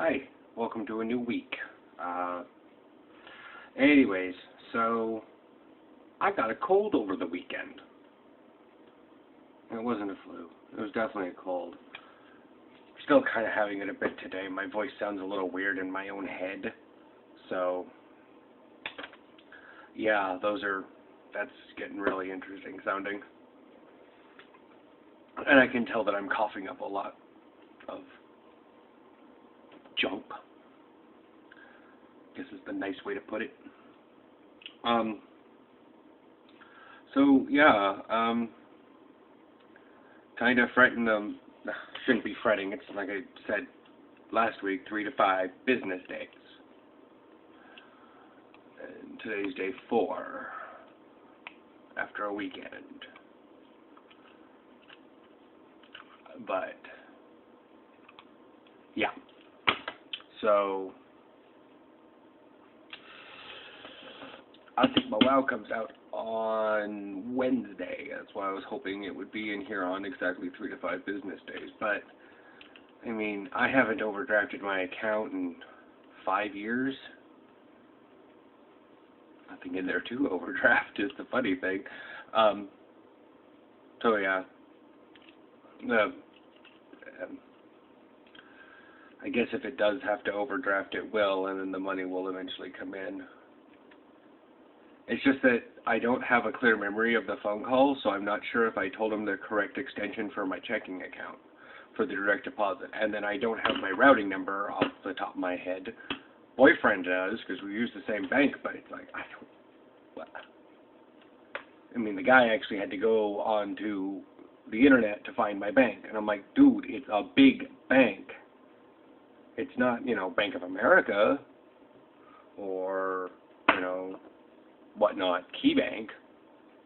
Hi, welcome to a new week. Anyways, so I got a cold over the weekend. It wasn't a flu. It was definitely a cold. Still kind of having it a bit today. My voice sounds a little weird in my own head. So, yeah, that's getting really interesting sounding. And I can tell that I'm coughing up a lot of junk. Guess is the nice way to put it. So yeah, kind of fretting them. Shouldn't be fretting. It's like I said last week, 3 to 5 business days. And today's day 4 after a weekend. But yeah. So I think my WoW comes out on Wednesday. That's why I was hoping it would be in here on exactly 3 to 5 business days. But, I mean, I haven't overdrafted my account in 5 years. Nothing in there to overdraft is the funny thing. So, yeah. I guess if it does have to overdraft, it will, and then the money will eventually come in. It's just that I don't have a clear memory of the phone call, so I'm not sure if I told him the correct extension for my checking account for the direct deposit. And then I don't have my routing number off the top of my head. Boyfriend does, because we use the same bank, but it's like, I don't... What? I mean, the guy actually had to go onto the internet to find my bank. And I'm like, dude, it's a big bank. It's not, Bank of America or, whatnot, KeyBank,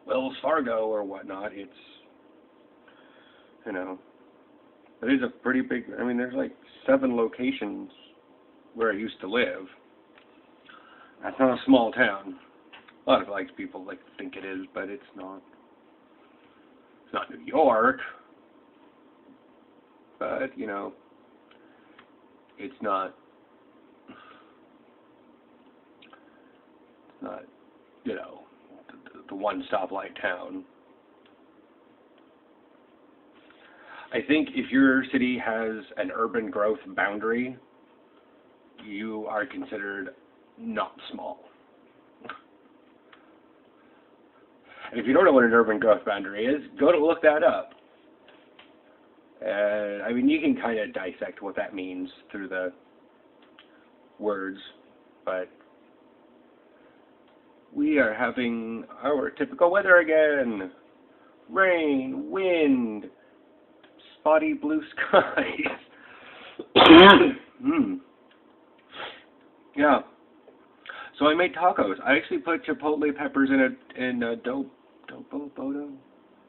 Wells Fargo or whatnot. It's, it is a pretty big, there's like 7 locations where I used to live. That's not a small town. A lot of people like to think it is, but it's not. It's not New York. But, it's not, the one stoplight town. I think if your city has an urban growth boundary, you are considered not small. And if you don't know what an urban growth boundary is, go to look that up. You can kind of dissect what that means through the words, but we are having our typical weather again. Rain, wind, spotty blue skies. Yeah. So I made tacos. I actually put chipotle peppers in a dobo,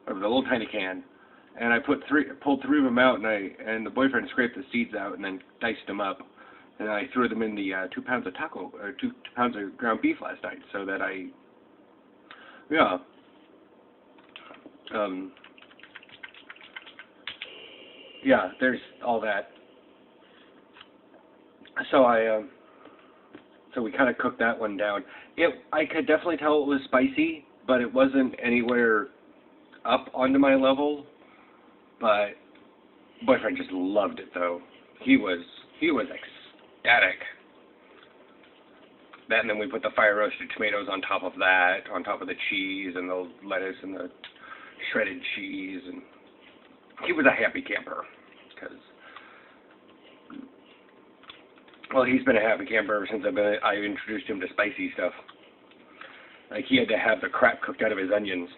or the little tiny can. And I pulled 3 of them out, and the boyfriend scraped the seeds out and then diced them up, and I threw them in the 2 pounds of 2 pounds of ground beef last night, so that there's all that. So so we kind of cooked that one down. I could definitely tell it was spicy, but it wasn't anywhere up onto my level. But boyfriend just loved it though. He was ecstatic. That, and then we put the fire roasted tomatoes on top of that, on top of the cheese and the lettuce and the shredded cheese, and he was a happy camper because, well, he's been a happy camper ever since I introduced him to spicy stuff. Like, he had to have the crap cooked out of his onions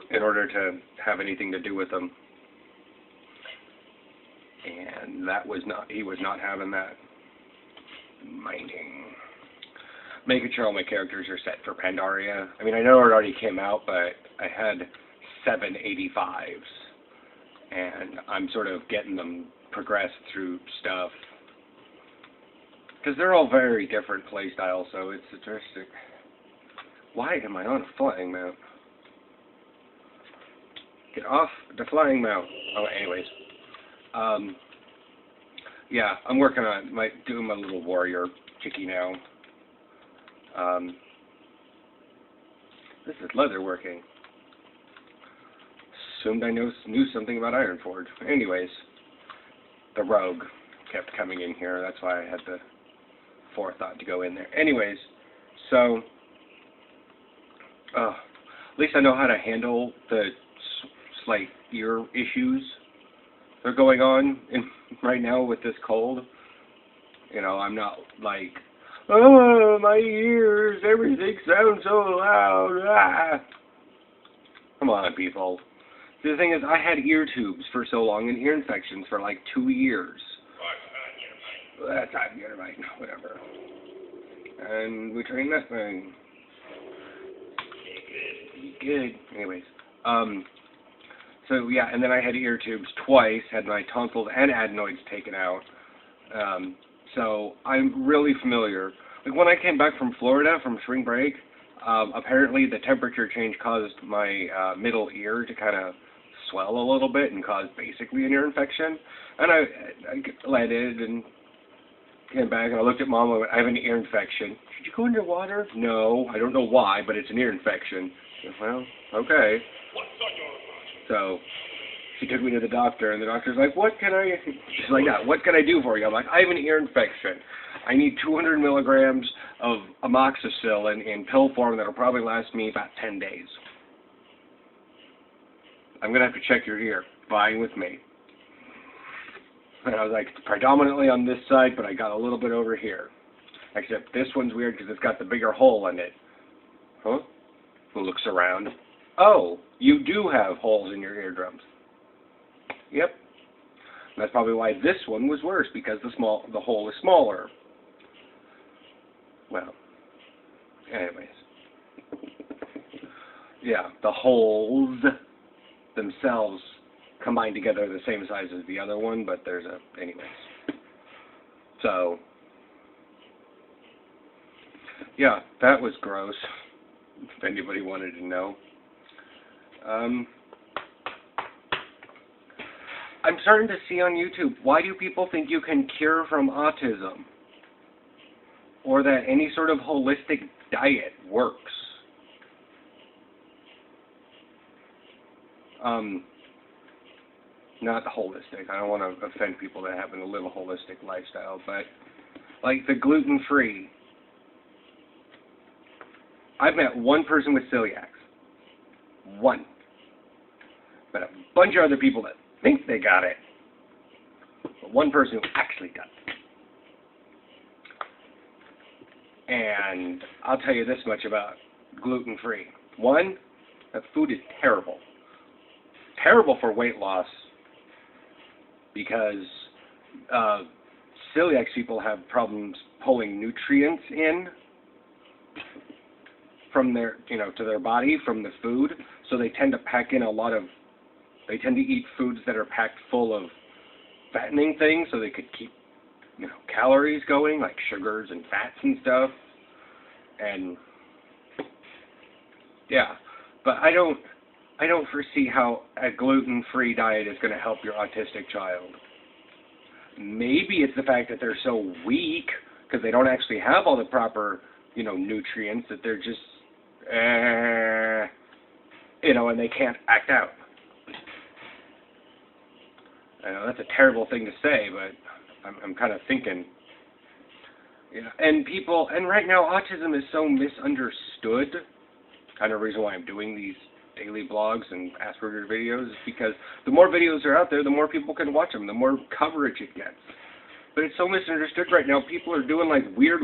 in order to have anything to do with them. And he was not having that. Making sure all my characters are set for Pandaria. I know it already came out, but I had 7 85s. And I'm sort of getting them progressed through stuff. Because they're all very different play styles, so it's interesting. Why am I on a flying mount? Get off the flying mount. Oh, anyways. Yeah, I'm working on doing my little warrior chickie now. This is leather working. Assumed I knew something about Ironforge. Anyways, the rogue kept coming in here. That's why I had the forethought to go in there. Anyways, so at least I know how to handle the slight ear issues that are going on right now with this cold. You know, I'm not like, oh, my ears, everything sounds so loud. Ah. Come on, people. The thing is, I had ear tubes for so long and ear infections for like 2 years. That's not Univite, whatever. And we trained that thing. Good. Anyways, so yeah, and then I had ear tubes twice, had my tonsils and adenoids taken out. So I'm really familiar. Like when I came back from Florida from spring break, apparently the temperature change caused my middle ear to kind of swell a little bit and caused basically an ear infection. And I let it and came back and I looked at Mom and went, I have an ear infection. Should you go into water? No, I don't know why, but it's an ear infection. Well, okay. So she took me to the doctor, and the doctor's like, she's like that, what can I do for you? I'm like, I have an ear infection. I need 200 milligrams of amoxicillin in pill form that'll probably last me about 10 days. I'm going to have to check your ear. Fine with me. And I was like, it's predominantly on this side, but I got a little bit over here. Except this one's weird because it's got the bigger hole in it. Huh? Who looks around? Oh, you do have holes in your eardrums. Yep. And that's probably why this one was worse, because the hole is smaller. Well, anyways. Yeah, the holes themselves combined together are the same size as the other one, but there's anyways. So, yeah, that was gross, if anybody wanted to know. I'm starting to see on YouTube, why do people think you can cure from autism? Or that any sort of holistic diet works? Not holistic. I don't want to offend people that happen to live a holistic lifestyle, but like the gluten-free. I've met one person with celiac. One. But a bunch of other people that think they got it. But one person who actually does. And I'll tell you this much about gluten-free. One, that food is terrible. Terrible for weight loss because celiac people have problems pulling nutrients in from their, to their body from the food. So they tend to pack in they tend to eat foods that are packed full of fattening things so they could keep, calories going, like sugars and fats and stuff. And yeah, but I don't foresee how a gluten-free diet is going to help your autistic child. Maybe it's the fact that they're so weak because they don't actually have all the proper, nutrients, that they're just, and they can't act out. I know that's a terrible thing to say, but I'm kind of thinking, and right now autism is so misunderstood. Kind of reason why I'm doing these daily blogs and Asperger's videos is because the more videos are out there, the more people can watch them, the more coverage it gets. But it's so misunderstood right now. People are doing like weird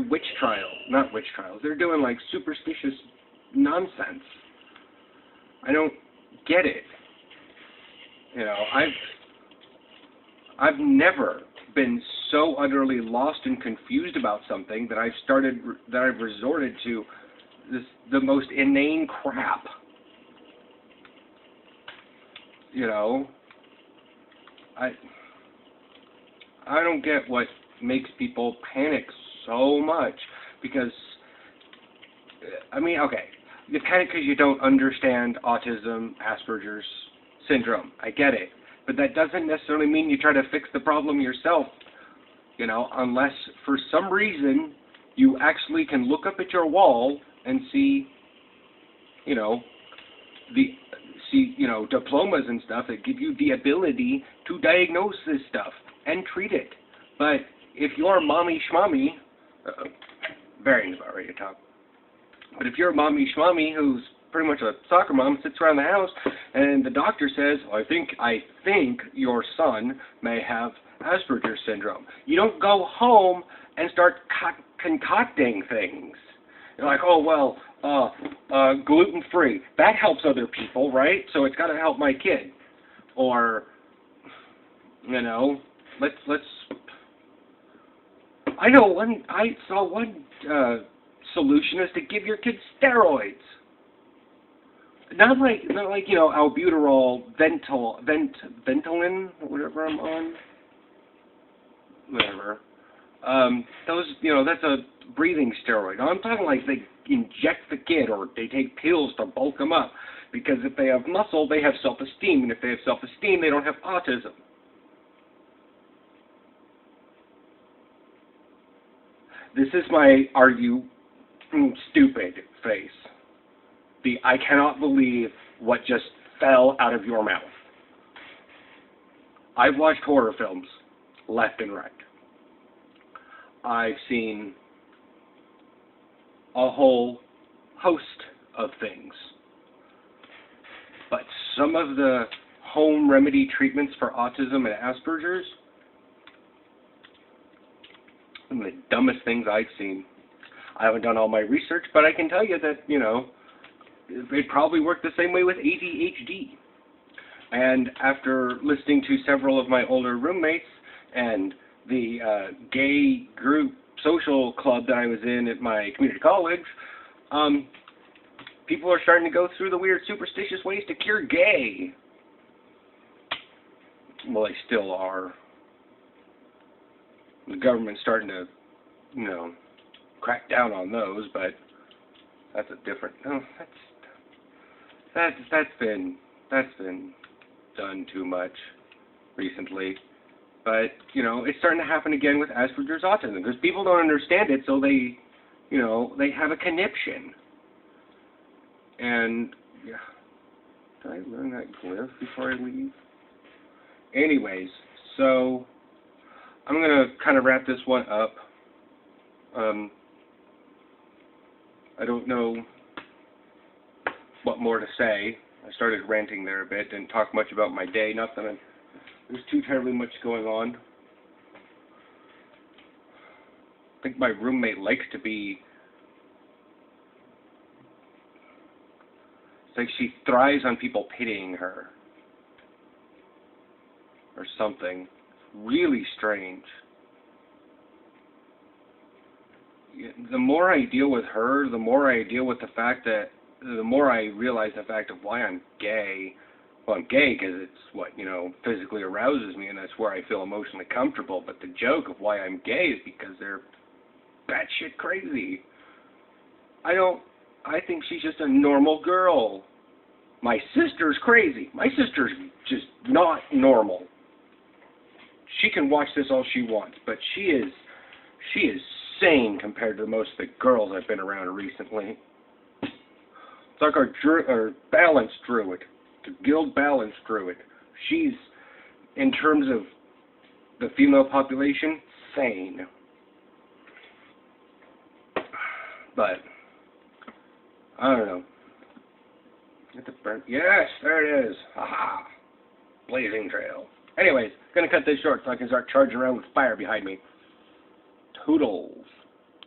not witch trials. They're doing like superstitious nonsense. I don't get it. I've never been so utterly lost and confused about something that I've resorted to the most inane crap. I don't get what makes people panic so much, because, okay, you panic because you don't understand autism, Asperger's syndrome. I get it. But that doesn't necessarily mean you try to fix the problem yourself. You know, unless for some reason you actually can look up at your wall and see, you know, diplomas and stuff that give you the ability to diagnose this stuff and treat it. But if you're mommy schmommy, varying about ready to talk. But if you're a mommy schmommy who's pretty much a soccer mom, sits around the house, and the doctor says, I think your son may have Asperger's syndrome, you don't go home and start concocting things. You're like, oh, well, gluten-free. That helps other people, right? So it's got to help my kid. Or, you know, let's. I saw one solution is to give your kids steroids. Not like albuterol, Ventolin, or whatever I'm on. Whatever. Those, that's a breathing steroid. I'm talking like they inject the kid or they take pills to bulk them up. Because if they have muscle, they have self-esteem. And if they have self-esteem, they don't have autism. This is my are you stupid face. I cannot believe what just fell out of your mouth. I've watched horror films left and right. I've seen a whole host of things. But some of the home remedy treatments for autism and Asperger's, some of the dumbest things I've seen. I haven't done all my research, but I can tell you that, it probably worked the same way with ADHD. And after listening to several of my older roommates and the gay group social club that I was in at my community college, people are starting to go through the weird superstitious ways to cure gay. Well, they still are. The government's starting to, crack down on those, but that's a different. No, that's been done too much recently. But it's starting to happen again with Asperger's autism because people don't understand it, so they have a conniption. And yeah, did I learn that glyph before I leave? Anyways, so I'm gonna kind of wrap this one up. I don't know what more to say. I started ranting there a bit, didn't talk much about my day, not that there's too terribly much going on. I think my roommate likes to be, it's like she thrives on people pitying her. Or something. It's really strange. The more I deal with her, the more I deal with the more I realize the fact of why I'm gay. Well, I'm gay because it's what, physically arouses me and that's where I feel emotionally comfortable. But the joke of why I'm gay is because they're batshit crazy. I think she's just a normal girl. My sister's crazy. My sister's just not normal. She can watch this all she wants, but she is sane compared to most of the girls I've been around recently. It's like our balance druid, the guild balance druid. She's, in terms of the female population, sane. But I don't know. Get the burn. Yes, there it is. Haha. Blazing trail. Anyways, gonna cut this short so I can start charging around with fire behind me. Toodles.